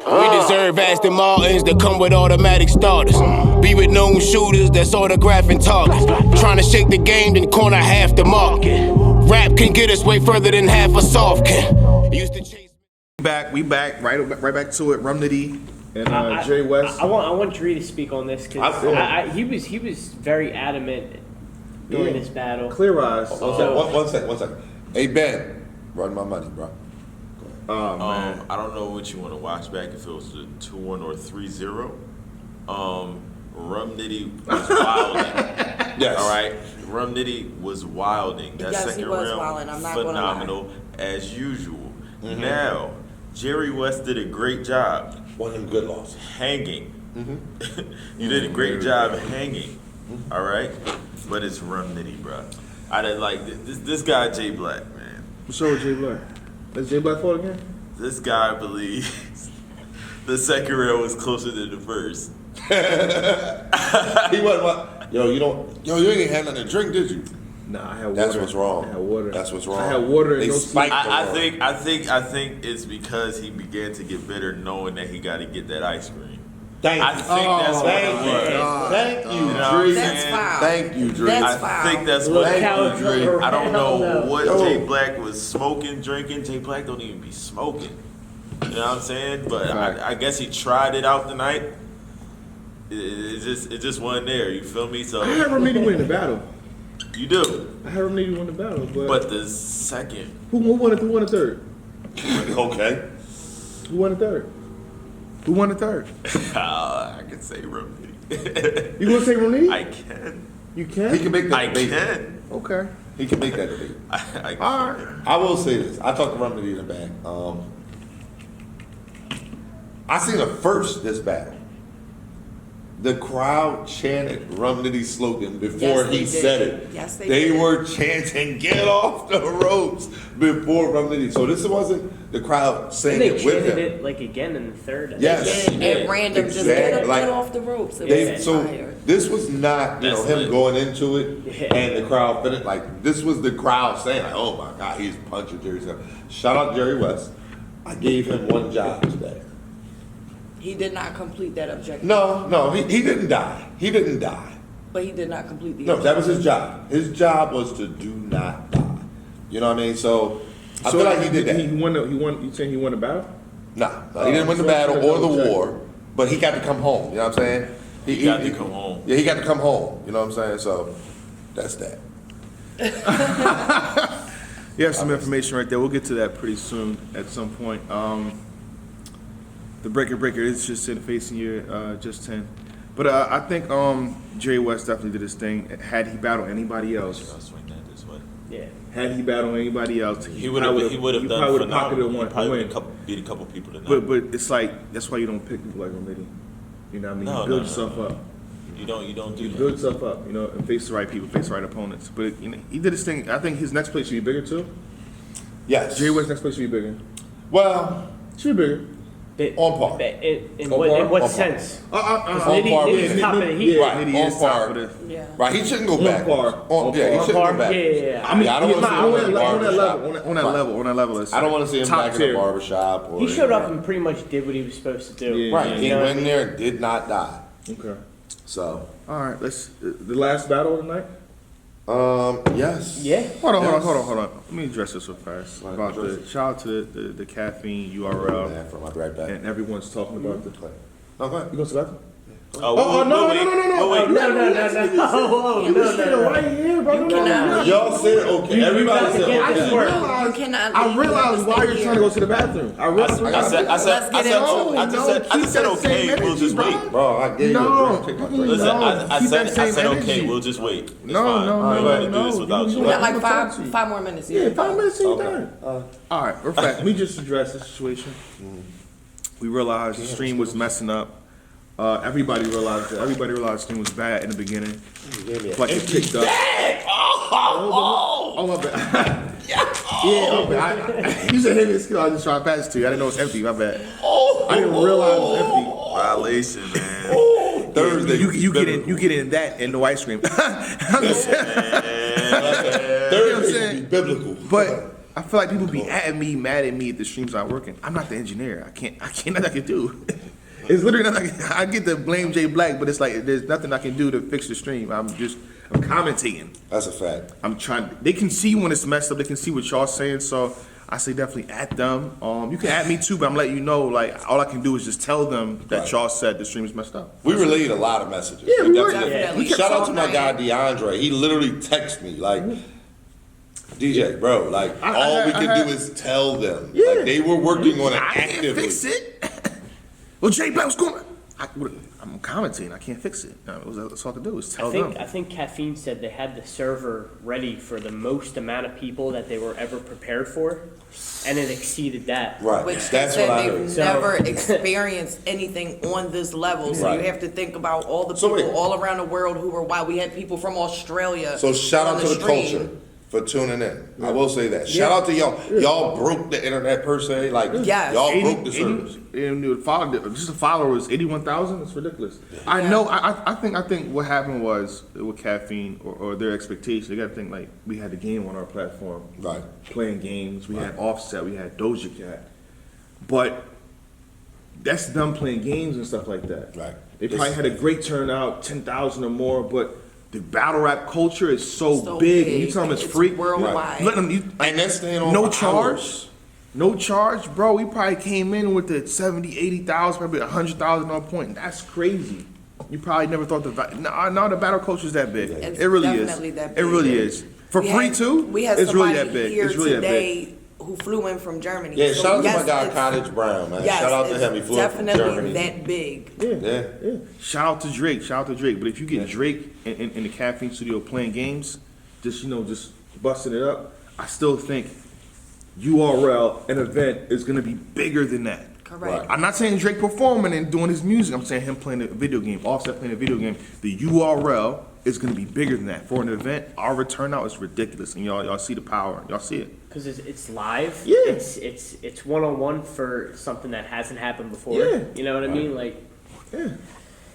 We deserve Aston Martins that come with automatic starters. Be with known shooters that's autographing targets. Trying to shake the game, then corner half the market. Rap can get us way further than half a soft can. Used to chase. We back, right back to it. Rum Nitty and Jay West. I want Dre to speak on this because he was very adamant during this battle. Clear eyes. One second. Hey Ben, run my money, bro. Oh man. I don't know what you want to watch back, if it was a 2-1 or 3-0. Rum Nitty was wilding. Yes. All right. Rum Nitty was wilding. That Yes, second he was round, wilding. I'm not gonna phenomenal as usual. Now, Jerry West did a great job. One of them good losses. Hanging. You did a great job hanging. All right. But it's Rum Nitty, bro. I didn't like this guy Jay Black, man. What's up with Jay Black? Is Jay Black fault again? This guy believes the second round was closer than the first. He wasn't what? You ain't had nothing to drink, did you? Nah, I had water. That's what's wrong. I had water. That's what's wrong. I had water and they no spiked I think it's because he began to get bitter knowing that he got to get that ice cream. Thank you. I think that's what it was. Thank you, You know what I'm Dre. That's saying? foul. Thank you, Dre. That's I foul. think that's Look what how it was. it's I don't know hell no. what Yo. Jay Black was smoking, drinking. Jay Black don't even be smoking. You know what I'm saying? But I guess he tried it out tonight. It just wasn't there. You feel me? So I had Rum Nitty win the battle. you do. I had Rum Nitty win the battle, But the second, who won it? Who won the third? Okay. Who won the third? Who won the third? I can say Rum Nitty. You gonna say Rum Nitty? I can. You can. He can make that I debate. can. Okay. He can make that debate. I can. All right. I will say this. I talked to Rum Nitty in the back. I seen a first this battle. The crowd chanted Rum Nitty's slogan before Yes, they he did. said it. Yes, they They did. were chanting, "Get off the ropes!" before Rum Nitty. So this wasn't the crowd And saying they it with chanted him. it like again in the third. Yes. At random, just Exactly. get off the ropes. It They, was so fire. this was not, That's him lit. going into it Yeah. and the crowd finished. Like this was the crowd saying, like, "Oh my God, he's punching Jerry." Shout out Jerry West. I gave him one job today. He did not complete that objective. No, he didn't die. He didn't die. But he did not complete the No, objective. that was his job. His job was to do not die. You know what I mean? So I feel like he did that. He won. You saying he won the battle? No, he didn't win the battle or the war, but he got to come home. You know what I'm saying? He got to come home. Yeah, he got to come home. You know what I'm saying? So that's that. You have some information right there. We'll get to that pretty soon at some point. The breaker is just in facing you, just 10. But I think Jerry West definitely did his thing. Had he battled anybody else, I'll swing that this way. Yeah. had he battled anybody else, He would have done probably phenomenal. pocketed He one probably win. would have beat a couple people tonight. But it's like that's why you don't pick people like Romiti. You know what I mean? No, You build no, yourself no. up. You don't do You that. build yourself up, you know, and face the right people, face the right opponents. But he did his thing. I think his next place should be bigger too. Yes. Jerry West's next place should be bigger. Well, Should be bigger. On par. In On what, par? in what On par. sense? on Nitty- par with Nitty's him. top of the heat. Right, Nitty is on top par. of the. Yeah. Right, he shouldn't go On back. par. On Yeah, he par. shouldn't Par? go back. Yeah, yeah. I mean, Yeah, I don't he's wanna not see him on in that the level. barbershop. On that level. On that level. It's I don't want to see him top back in tier. the barbershop. Or, He showed up and pretty much did what he was supposed to do. Yeah. Right, he You know what I went in there and did not die. Okay. So, All right. Let's the last battle of the night. yes. Yeah. Hold on. Yes. Let me address this real fast. Right, About address the it. shout out to the caffeine URL, Man, from my right back. and everyone's talking about the. No, go ahead. You going to the bathroom? Oh, no. Wait. No. Right here, bro. You cannot. Y'all said okay. Everybody said get okay. this work. You cannot. I leave realized and why stay you're here. trying to go to the bathroom. I realized. I said okay. We'll just wait. Bro, I gave you No. a drink. Take my drink. Listen, No, I keep said that same okay. energy. We'll just wait. It's No, fine. no, I'm no, ready to do no. this without You you. We got like I'm gonna talk to you. five more minutes. Yeah, 5 minutes and you're Okay. done. All right, real fast. Let me just address the situation. We realized the stream was messing up. Everybody realized the stream was bad in the beginning. Like it picked up. Oh, my bad. Yeah, my bad. You said heavy skill. I was just trying to pass it to you. I didn't know it was empty. My bad. I didn't realize it was empty. Violation, man. Thursday. You get in that and no ice cream. I'm just saying. Thursday saying? be biblical. But I feel like people be mad at me if the stream's not working. I'm not the engineer. I can't nothing I can do. It's literally nothing I get to blame Jay Black, but it's like there's nothing I can do to fix the stream. I'm commentating. That's a fact. They can see when it's messed up. They can see what y'all saying. So I say definitely at them. You can at me too, but I'm letting you know, like, all I can do is just tell them that y'all said the stream is messed up. We relayed a lot of messages. Yeah, we were. Definitely. Shout out to my guy DeAndre. He literally texted me like, DJ, bro, like all we can do is tell them. Yeah. Like they were working on it I can't actively. fix it. Well, Jay Black, what's going on? I'm commenting. I can't fix it. That's all I can do is tell them. I think Caffeine said they had the server ready for the most amount of people that they were ever prepared for, and it exceeded that. Right. Which That's they what I said heard. they've never experienced anything on this level. So Right. you have to think about all the So people wait. all around the world who were wild. We had people from Australia. So shout on out to the stream. culture for tuning in. I will say that. Shout out to y'all. Y'all broke the internet per se. Like Yes. y'all broke the service. And just a follower was 81,000. It's ridiculous. I know. I think what happened was with Caffeine or their expectation. They got to think like we had the game on our platform, Right. playing games. We had Offset. We had Doja Cat, but that's them playing games and stuff like that. Right. They probably had a great turnout, 10,000 or more, but the battle rap culture is so big. And you tell them it's free. worldwide. You let them, And they're staying on no for charge. hours. No charge, bro. We probably came in with the 70, 80,000, probably 100,000 on point. That's crazy. You probably never thought the battle culture is that big. It's It really is. definitely that It big. really is. For free too. We had it's somebody really that big. here It's really that big. today who flew in from Germany. Yeah, So shout out yes, to my guy it's- Cottage Brown, man. Yes, Shout out to it's him. He flew from definitely Germany. that big. Yeah. Shout out to Drake. Shout out to Drake. But if you get Drake in the Caffeine studio playing games, just busting it up, I still think URL, an event, is gonna be bigger than that. Correct. I'm not saying Drake performing and doing his music. I'm saying him playing a video game, Offset playing a video game. The URL is gonna be bigger than that. For an event, our turnout is ridiculous, and y'all see the power. Y'all see it. Because it's live. Yeah. It's one-on-one for something that hasn't happened before. Yeah. You know what I mean? Like, Yeah.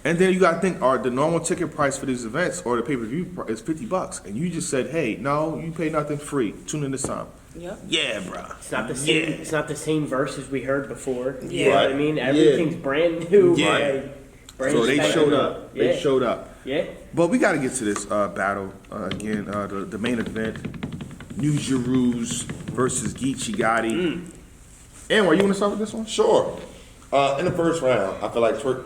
And then you gotta think, the normal ticket price for these events or the pay-per-view is $50, and you just said, hey, no, you pay nothing, free. Tune in this time. Yep. Yeah, bro. it's not the same. Yeah. It's not the same verses we heard before. You Yeah. know what I mean? Everything's brand new. Yeah. Brand So they spanking showed new. up. Yeah. They showed up. Yeah. But we got to get to this battle again. The main event: New Jeruz versus Geechi Gotti. Anwar, you want to start with this one? Sure. In the first round, I feel like Twerk.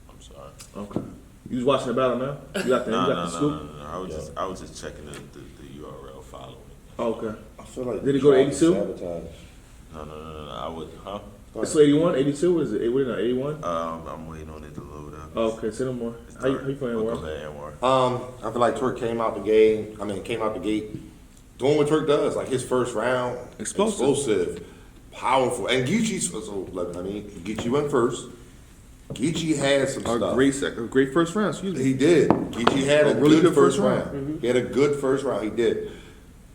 I'm sorry. Okay. You was watching the battle now? You got the, No, you got no, the no, scoop? no, no. I was just checking the URL following. Oh, okay. I feel like Did it go to trying 82? sabotage. No. I would, huh? It's 81, 82. What is it? What is it? 81? I'm waiting on it to load up. Oh, okay. Say no more. How you playing, Go War? ahead, Anwar. I feel like Twerk came out the gate doing what Twerk does. Like his first round, explosive, powerful. And Geechi, Geechi went first. Geechi had some stuff. A great first round. Excuse me. He did. Geechi had a really good good first first round. round. He had a good first round. He did.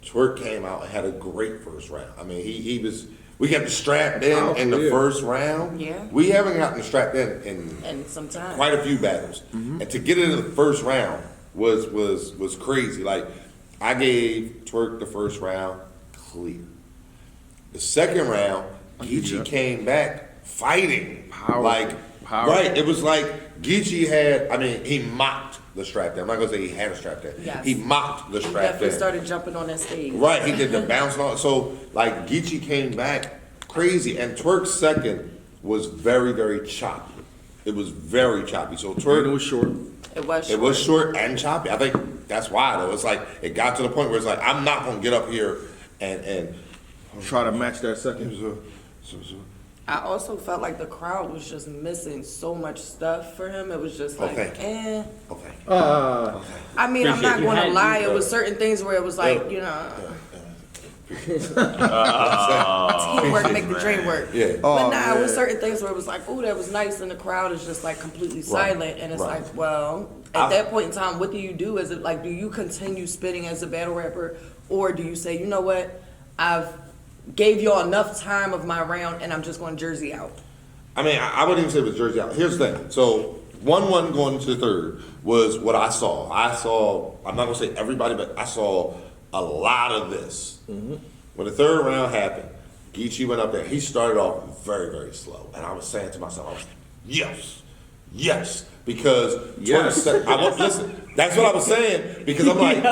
Twerk came out and had a great first round. I mean, he was. We got the strapped in the first round. Yeah. We haven't gotten strapped in And sometimes. quite a few battles, and to get into the first round was crazy. Like I gave Twerk the first round clear. The second round, Geechi came back fighting. Powerful. Right. It was like Geechi had. I mean, he mocked the strap in. I'm not gonna say he had a strap in. Yes. He mocked the He strap definitely in. started jumping on that stage. Right, he did the bounce and all. So, like, Geechi came back crazy, and Twerk's second was very, very choppy. It was very choppy. So And it Twerk, was short. it was short and choppy. I think that's why, though. It's like, it got to the point where it's like, I'm not going to get up here and Try to match that second. I also felt like the crowd was just missing so much stuff for him. It was just like, Okay. eh. Okay. I mean, I'm not You going to had- lie. It was certain things where it was like, teamwork make the dream work. Yeah. But nah, it was certain things where it was like, oh, that was nice, and the crowd is just like completely silent, and it's right. like, well, at that point in time, what do you do? Is it like, do you continue spitting as a battle rapper, or do you say, you know what, I've gave y'all enough time of my round, and I'm just going Jersey out? I mean, I wouldn't even say it was Jersey out. Here's the thing. So 1-1 going into the third was what I saw. I'm not gonna say everybody, but I saw a lot of this. when the third round happened, Geechi went up there. He started off very, very slow. And I was saying to myself, I was like, yes. Because Yes. listen, that's what I was saying. Because I'm like,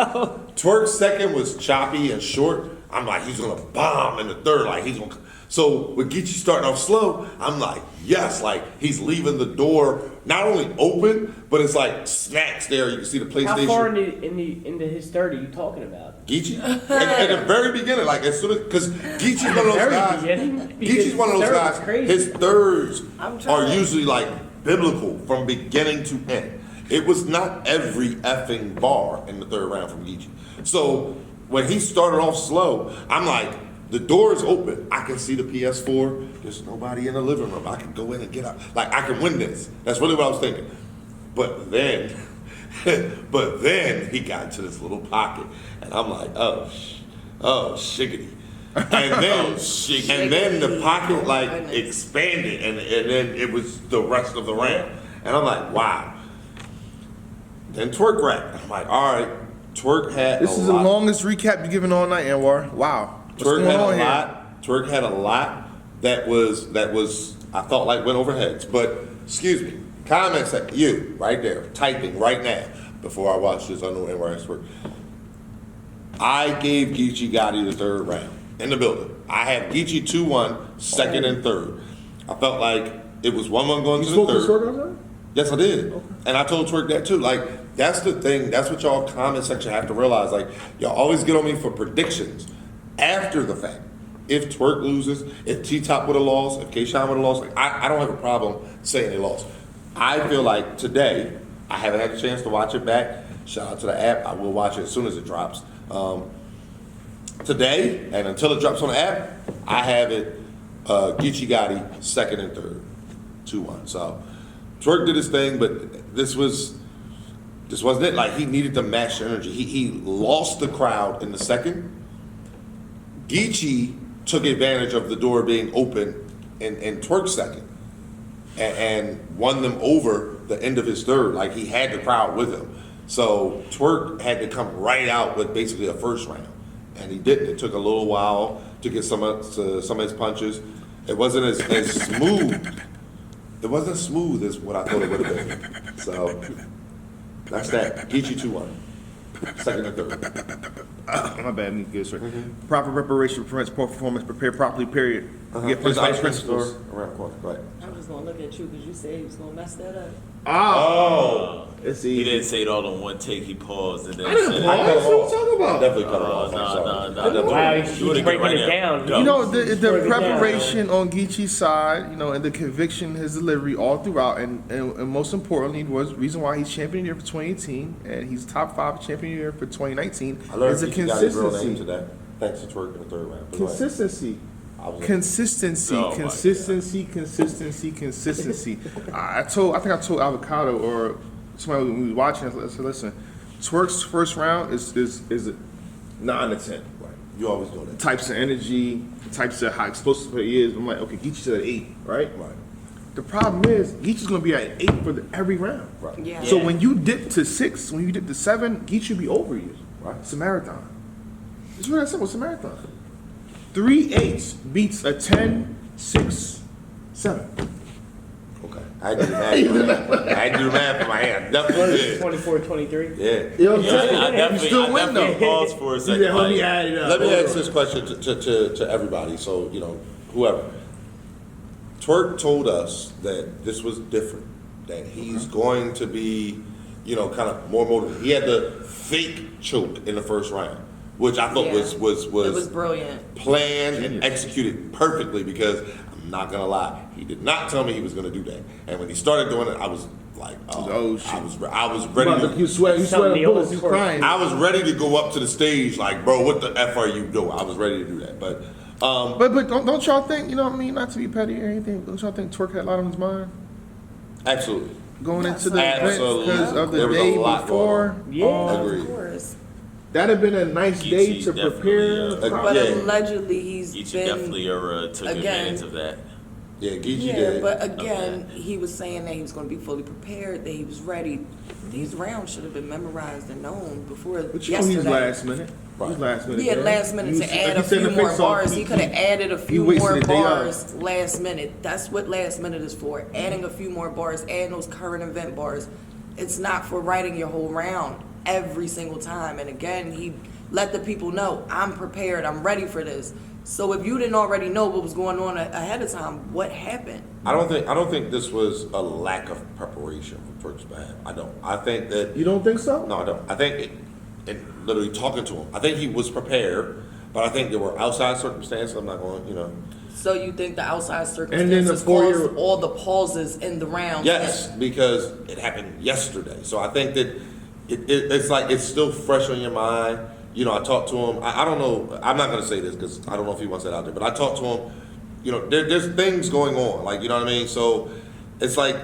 Twerk's second was choppy and short. I'm like, he's going to bomb in the third. Like, he's going to. So with Geechi starting off slow, I'm like, yes, like he's leaving the door not only open, but it's like snacks there. You can see the PlayStation. How far into his third are you talking about? Geechi at the very beginning, like as soon as because Geechi's one of those Very guys. beginning? Geechi's one of those Because guys. third is crazy. His thirds I'm trying are to- usually like biblical from beginning to end. It was not every effing bar in the third round from Geechi. So when he started off slow, I'm like, the door is open. I can see the PS4. There's nobody in the living room. I can go in and get out. Like I can win this. That's really what I was thinking. But then he got into this little pocket, and I'm like, oh shiggity. And then the pocket like expanded, and then it was the rest of the round. And I'm like, wow. Then Twerk rap. I'm like, all right. Twerk had This a is the lot. longest recap you've given all night, Anwar. Wow. What's Twerk going had on a here? lot. Twerk had a lot that was I felt like went over heads. But excuse me, comments at you right there, typing right now before I watch this. I know where I work. I gave Geechi Gotti the third round in the building. I had Geechi 2-1, second and third. I felt like it was 1-1 going You to the spoke to third. Twerk on that? Yes, I did. And I told Twerk that too. Like, that's the thing. That's what y'all comment section have to realize. Like, y'all always get on me for predictions after the fact. If Twerk loses, if T-Top would have lost, if K-Shine would have lost, like, I don't have a problem saying they lost. I feel like today, I haven't had a chance to watch it back. Shout out to the app. I will watch it as soon as it drops. Today, and until it drops on the app, I have it Geechi Gotti, second and third, 2-1. So, Twerk did his thing, but this wasn't it. Like, he needed to match the energy. He lost the crowd in the second. Geechi took advantage of the door being open in Twerk's second and won them over the end of his third. Like, he had the crowd with him. So Twerk had to come right out with basically a first round, and he didn't. It took a little while to get some of his punches. It wasn't as smooth. It wasn't as smooth as what I thought it would have been. So that's that. Geechi 2-1. Second and third. My bad, me good, sir. Proper preparation prevents poor performance. Prepare properly, period. Get There's first ice cream principles. store around the corner. Go ahead. I'm just gonna look at you because you said he was gonna mess that up. Oh, it's He easy. didn't say it all in one take. He paused and then I didn't said pause. it. What are you talking about? I definitely cut it off. No, I'm sorry. no, I no. definitely- Wow, Do he's it again breaking right it now. down. Go. You know, the Break it down. preparation on Geechi's side, you know, and the conviction, his delivery all throughout, and most importantly, was the reason why he's champion of the year for 2018, and he's top 5 champion of the year for 2019, I learned is a Geechi got his real name consistency. today. Thanks to Twerk in the third round. But go ahead. Consistency. I was- Consistency, Oh, my consistency. I think I told Avocado or somebody when we was watching. I said, listen, Twerk's first round is a 9 to 10. Right. You always know that. Types of energy, types of how explosive he is. I'm like, okay, Geechi's at 8, right? Right. The problem is Geechi's gonna be at 8 for every round. Right. Yeah. So when you dip to 6, when you dip to 7, Geechi will be over you. Right. It's a marathon. It's really that simple. It's a marathon. 3 8s beats a 10, 6, 7. Okay. I had to do the math. I had to do the math in my hand. Definitely did. 24-23. Yeah. You know what I'm Yeah, saying? I You definitely, still I win definitely though. paused for a second. Yeah, let me like, add it up. Let me ask this question to everybody. So, you know, whoever. Twerk told us that this was different, that he's going to be, you know, kind of more motivated. He had the fake choke in the first round, which I thought Yeah. was It was brilliant. planned and executed perfectly, because I'm not gonna lie, he did not tell me he was gonna do that. And when he started doing it, I was like, Oh, shit. I was ready to. You sweat Something the bullets, old you Twerk. crying. I was ready to go up to the stage like, bro, what the F are you doing? I was ready to do that. But But don't y'all think, you know what I mean, not to be petty or anything, don't y'all think Twerk had a lot on his mind absolutely. going into the event Absolutely. because of the There was a day lot before? going Yeah. Agreed. Of course. That'd have been a nice day Geechi to prepare. definitely, But Yeah. allegedly he's Geechi been definitely took again, advantage of that. Yeah, Geechi Yeah, did. but again, he was saying that he was going to be fully prepared, that he was ready. These rounds should have been memorized and known before But you know yesterday. he's last minute. Right. He's last minute. He had man. last minute He to was- add like a he said in few the more face-off, bars. He could have added a few wasted more the day bars last minute. That's what last minute is for. Adding a few more bars, adding those current event bars. It's not for writing your whole round every single time. And again, he let the people know, I'm prepared, I'm ready for this. So if you didn't already know what was going on ahead of time, what happened? I don't think this was a lack of preparation from Twork's behalf. I don't. I think that You don't think so? no, I don't. I think and literally talking to him, I think he was prepared, but I think there were outside circumstances. I'm not going, So you think the outside And then the circumstances 4-year caused all the pauses in the round? Yes, because it happened yesterday. So I think that it's like it's still fresh on your mind. I talked to him. I don't know. I'm not going to say this because I don't know if he wants that out there. But I talked to him. There's things going on. Like, you know what I mean? So it's like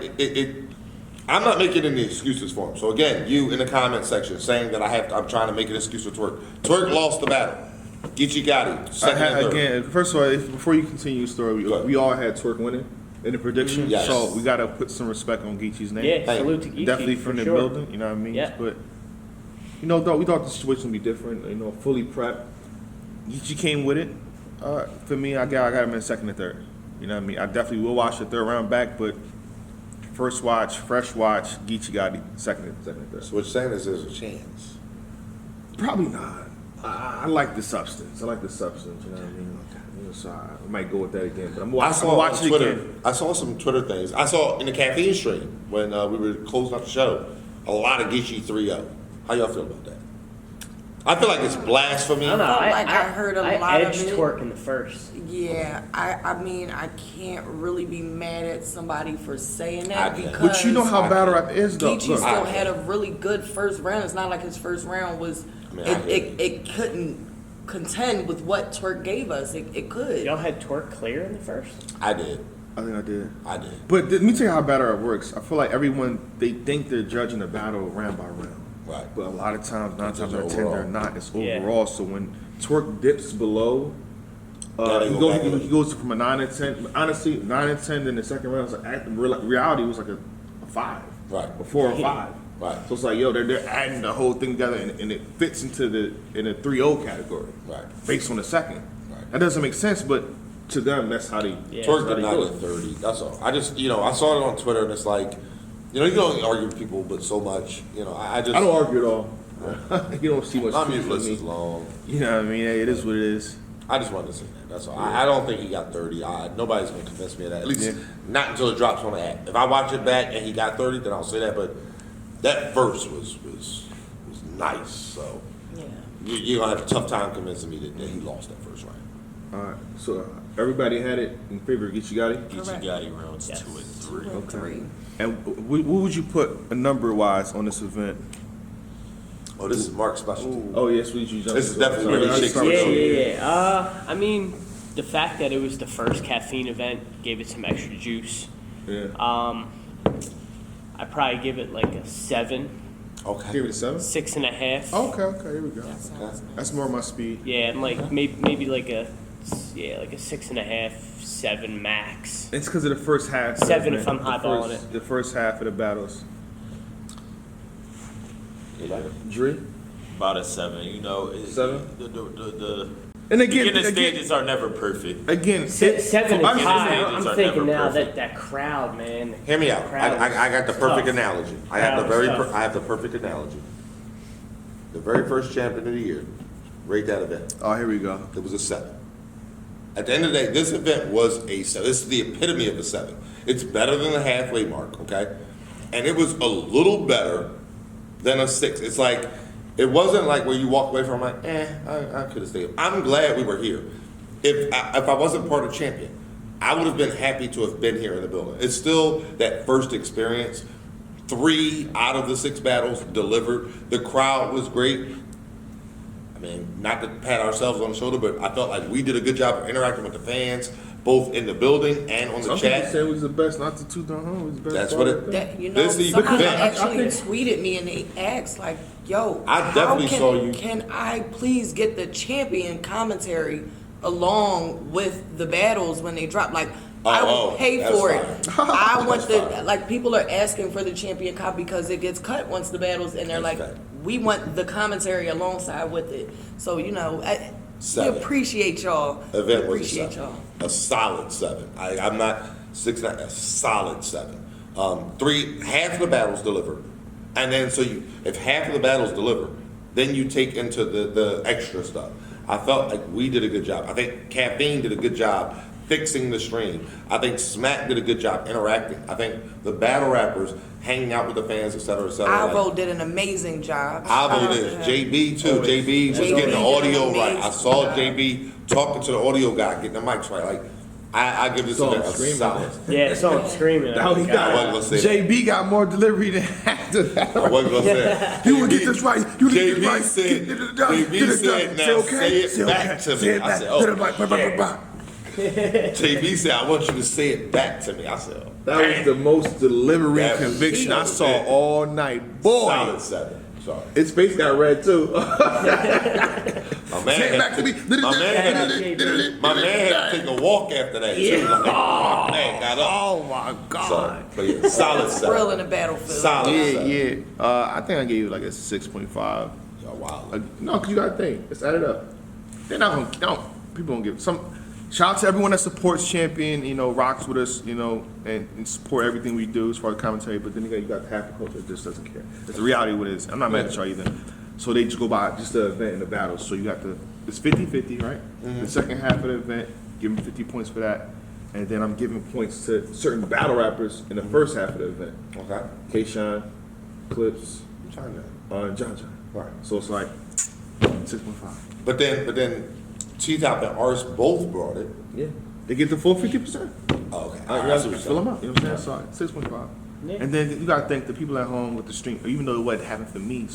I'm not making any excuses for him. So again, you in the comment section saying that I'm trying to make an excuse for Twork. Twork lost the battle. Geechi Gotti, second and third. Again, first of all, before you continue your story, Go ahead. we all had Twork winning in the prediction, Yes. so we got to put some respect on Geechi's name. Yeah, Thank salute to Geechi. Definitely for from the sure. building, you know what I mean? Yeah. But, though we thought the situation would be different, fully prepped. Geechi came with it. For me, I got him in second and third. You know what I mean? I definitely will watch the third round back, but first watch, fresh watch, Geechi Gotti, second and third. So what you're saying is there's a chance. Probably not. I like the substance. You know what I mean? So I might go with that again, but I'm I saw on watching it Twitter. again. I saw some Twitter things. I saw in the caffeine stream when we were closing out the show, a lot of Geechi 3-0. How y'all feel about that? I feel like it's blasphemy. I don't know. I heard a lot of edged it. Twork in the first. Yeah, I mean, I can't really be mad at somebody for saying I that can. because But you know how battle rap is, though. Geechi Look, still had a really good first round. It's not like his first round was, I hear it couldn't contend with what Twork gave us. It could. Y'all had Twork clear in the first? I did. I think I did. I did. But let me tell you how battle rap works. I feel like everyone, they think they're judging the battle round by round. Right. But a lot of times, 9 It's times out of 10, overall. they're not. It's Yeah. overall. So when Twork dips below, Yeah, they go back in. he goes from a 9 and 10. Honestly, 9 and 10 in the second round. It's like, reality was like a 5. Right. A 4 or 5. Right. So it's like, they're adding the whole thing together, and it fits into the 3-0 category. Right. Based on the second. Right. That doesn't make sense, but to them, that's how they. Yeah. Twork that's did how not they hit do it. 30. That's all. I just, I saw it on Twitter and it's like, you can only argue with people, but so much. I just. I don't argue at all. You don't see much. My truth music in list me. is long. You know what I mean? Hey, it is what it is. I just wanted to say that. That's all. I don't think he got 30. Nobody's going to convince me of that. At least Yeah. not until it drops on the app. If I watch it back and he got 30, then I'll say that. But that verse was nice. So Yeah. you're going to have a tough time convincing me that he lost that first round. All right. So everybody had it in favor of Geechi Gotti. Geechi Correct. Gotti rounds Yes. 2 and 3. Two and three. And what would you put a number wise on this event? Oh, this is Mark's specialty. Oh yes, we you jump This is into it. definitely Sorry, where he I shakes started it. Yeah, with yeah, yeah. I mean, the fact that it was the first caffeine event gave it some extra juice. Yeah. I'd probably give it like a 7, Okay. Give it a 7. 6.5. Okay. Here we go. That sounds nice. That's more my speed. Yeah, and like maybe like a 6.5, 7 max. It's because of the first half. 7 man. if I'm The highballing first- it. The first half of the battles. Dre. About a 7. 7? The And again, beginning stages are never perfect. again, 7 is I mean, high. the I'm stages are thinking never now perfect. that crowd, man. Hear me out. Crowd I got the was perfect tough. analogy. I have the Crowd was tough. I have the perfect analogy. The very first champion of the year, rate that event. oh, here we go. It was a 7. At the end of the day, this event was a 7. This is the epitome of a 7. It's better than the halfway mark, okay? And it was a little better than a 6. It's like, it wasn't like where you walk away from like, I could have stayed. I'm glad we were here. If I wasn't part of champion, I would have been happy to have been here in the building. It's still that first experience. 3 out of the 6 battles delivered. The crowd was great. I mean, not to pat ourselves on the shoulder, but I felt like we did a good job of interacting with the fans, both in the building and on the Some people chat. say it was the best, not to toot the horn. It was the best. That's part what of the it- thing. That, This is somebody event. actually I think- tweeted me and they asked like, "Yo, I definitely how saw you. Can I please get the champion commentary along with the battles when they drop?" Like, I will pay that's for fine. it. I want That's fine. like people are asking for the champion cop because it gets cut once the battles, and they're That's like, fact. we want the commentary alongside with it. So we 7. appreciate y'all. We Event was a appreciate 7. y'all. A solid 7. I'm not 6'9", a solid 7. Half of the battles delivered. And then if half of the battles deliver, then you take into the extra stuff. I felt like we did a good job. I think Caffeine did a good job fixing the stream. I think Smack did a good job interacting. I think the battle rappers hanging out with the fans, et cetera, et cetera. Alvo did an amazing job. Alvo did. JB too. JB was JB getting the did audio an right. I amazing saw job. JB talking to the audio guy, getting the mics right. Like, I give this event a solid. Yeah, it's on screaming. Now he I got wasn't gonna say that. JB got more delivery than after that. I wasn't gonna say that. You will get this right. You will get JB this right. said, Get it done. JB Get it said, done. now okay. say it back to Say me. it I back. said, Get it oh. back. Bah, bah, bah, bah. JB said, I want you to say it back to me. I said, oh. That was the most delivery That was- conviction I saw Yeah. all night. Boy, Solid 7. Sorry. his face got red too. My man Say it back to me. My man had to take a walk after that too. Like, oh, man got up. Oh my God. So, but yeah, solid Thrill 7. in the battlefield. Solid Yeah, 7. yeah. I think I gave you like a 6.5. Oh, wow. No, because you got to think. Let's add it up. They're not going to, people don't give some. Shout out to everyone that supports Champion, rocks with us, and support everything we do as far as commentary. But then again, you got the happy culture that just doesn't care. It's the reality of what it is. I'm not mad at y'all either. So they just go by just the event and the battles. So you got it's 50-50, right? The second half of the event, give them 50 points for that. And then I'm giving points to certain battle rappers in the first half of the event. Okay. K-Shine, Clips, China. John. Right. So it's like 6.5. But then T-Top and Ars both brought it. Yeah. They get the full 50%. Oh, okay. I I see what you're fill them saying. up. You know what I'm saying? So 6.5. Yeah. And then you gotta thank the people at home with the stream, even though it wasn't happening for me.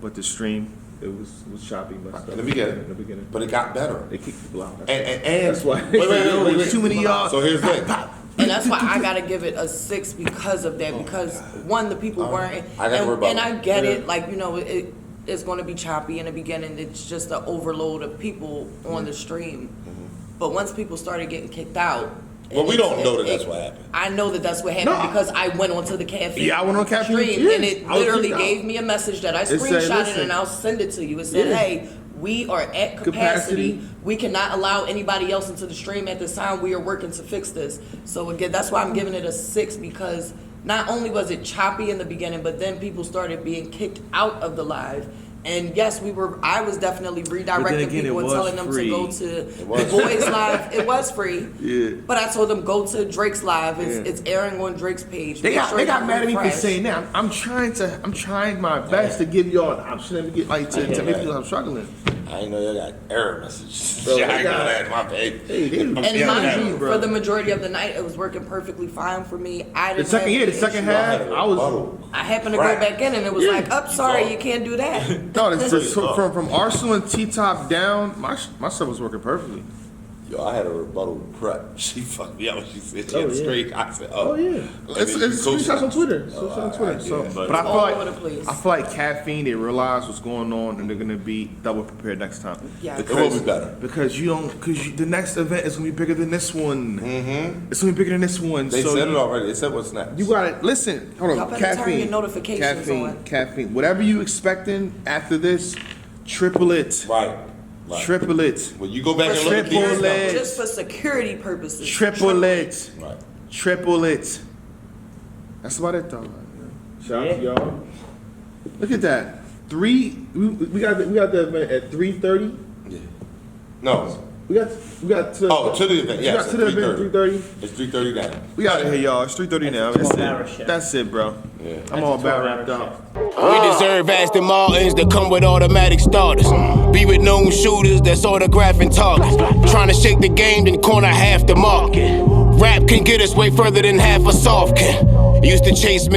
But the stream, it was choppy, messed up. In the beginning. In the beginning. But it got better. They kicked people out. And That's why. Wait. Too many y'all. So here's the thing. And that's why I gotta give it a 6 because of that. Because one, the people weren't, I got a rebuttal. and I get it. Like it's going to be choppy in the beginning. It's just an overload of people on the stream. But once people started getting kicked out. Well, we don't know that that's what happened. I know that that's what happened No. because I went onto the Caffeine. Yeah, I went on Caffeine, stream, yeah. and it I was literally kicked out. gave me a message that I said, screenshotted listen. and I'll send it to you. It said, Yeah. "Hey, we are at capacity. We cannot allow anybody else into the stream at this time. We are working to fix this." So again, that's why I'm giving it a 6 because not only was it choppy in the beginning, but then people started being kicked out of the live. And yes, I was definitely redirecting again, people it and was telling them free. to go to the was boys live. It was free. Yeah. But I told them go to Drake's live. It's, Yeah. it's airing on Drake's page. They Make got sure they you got mad at me for refresh. saying that. I'm trying my best to give y'all an option to get to make people I'm struggling. I didn't know you got error messages. Bro, Yeah, I they know got- that. My baby. Hey, they- And Yeah, mind yeah, you, bro. for the majority of the night, it was working perfectly fine for me. I didn't The second have the second any half, issue. I was. I happened to go back in and it was like, sorry, you can't do that. No, from Arsenal and T-Top down, my stuff was working perfectly. Yo, I had a rebuttal prep. She fucked me up when she said she Oh, had a yeah. streak. I said, Oh yeah, it's screenshots on Twitter. Oh, Screenshots on Twitter. So, yeah. but I feel All like over the place. I feel like Caffeine. They realize what's going on and they're gonna be double prepared next time. Yeah. It will be better. Because the next event is gonna be bigger than this one. Mm-hmm. It's gonna be bigger than this one. They so said it already. They said what's next. You gotta listen. Hold Y'all on, better turn Caffeine. your notifications on. Caffeine. Whatever you expecting after this, triple it. Right. Triple it. When you go back and look at these Triple numbers. it. Just for security purposes. Triple it. Right. Triple it. That's about it, though. Shout out to y'all. Look at that. We got the event at 3:30. Yeah. No. We got to. Oh, to the event. We Yes. got to the event at 3:30. It's 3:30 now. We out of here, y'all. It's 3:30 now. That's a That's 12-hour it. shift. That's it, bro. Yeah. I'm all about 12-hour wrapped up. We deserve Aston Martins that come with automatic starters. Be with known shooters that's autographing targets. Trying to shake the game, then corner half the market. Rap can get us way further than half a soft can. Used to chase